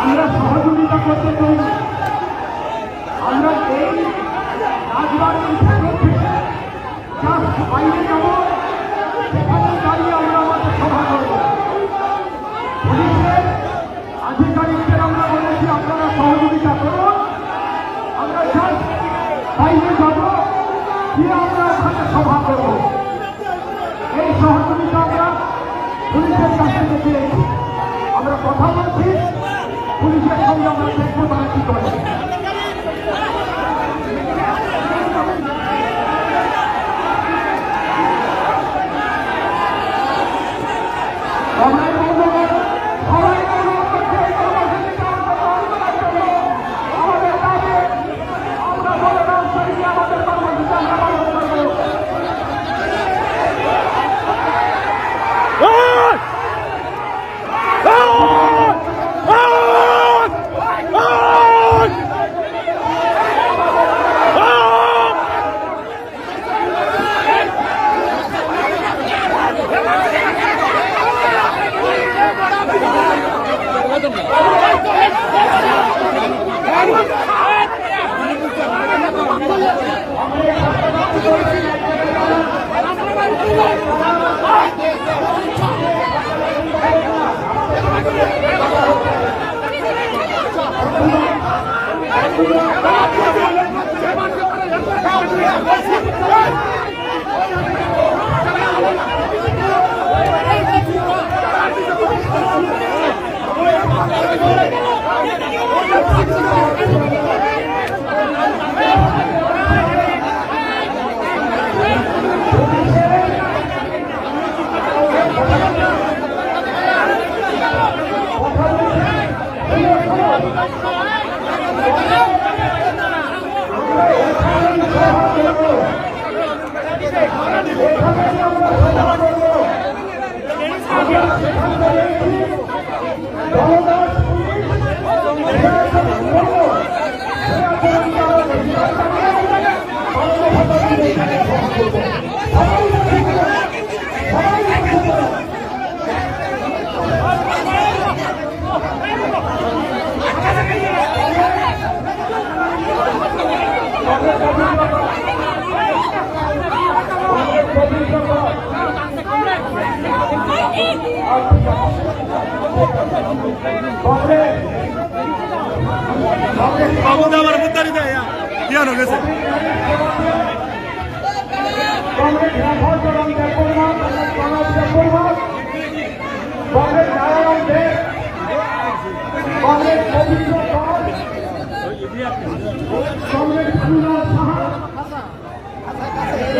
আমরা সহযোগিতা করতে চাই। আমরা এই রাজবাড়ির বাইরে যাব, সেখানে দাঁড়িয়ে আমরা আমাদের সভা করব। পুলিশের আধিকারিকদের আমরা বলেছি আপনারা সহযোগিতা করুন। আমরা জাস্ট বাইরে যাব, গিয়ে আমরা ওখানে সভা করব। এই সহযোগিতা আমরা পুলিশের কাছ থেকে পেয়েছি। আমরা কথা বলছি, পুলিশের সঙ্গে আমরা দেখবো তারা কি করে।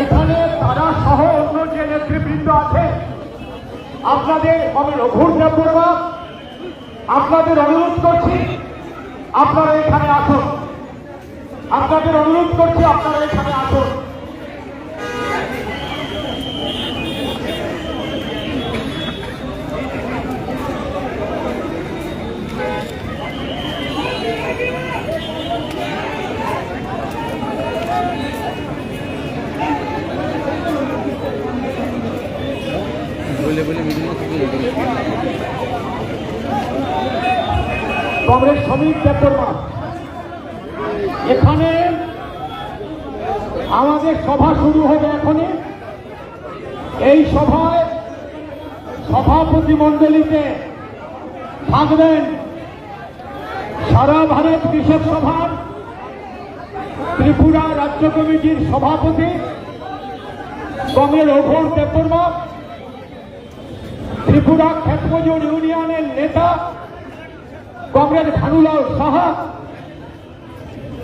এখানে তারা সহ অন্য যে নেতৃবৃন্দ আছে, আপনাদের আমি রঘুর দেববর্মা আপনাদের অনুরোধ করছি আপনারা এখানে আসুন। আপনাদের অনুরোধ করছি আপনারা এখানে আসুন। কংগ্রেস শ্রমিক দেববর্মা, এখানে আমাদের সভা শুরু হবে এখনই। এই সভায় সভাপতি মণ্ডলীতে থাকবেন সারা ভারত কৃষক সভার ত্রিপুরা রাজ্য কমিটির সভাপতি কংগ্রেস রঘুর দেববর্মা, ত্রিপুরা ক্ষেতমজুর ইউনিয়নের নেতা কংগ্রেস ভানুলাল সাহা।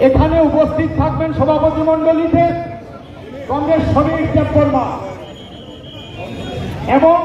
এখানে উপস্থিত থাকবেন সভাপতি মণ্ডলীতে কংগ্রেস শ্রমিক দেববর্মা এবং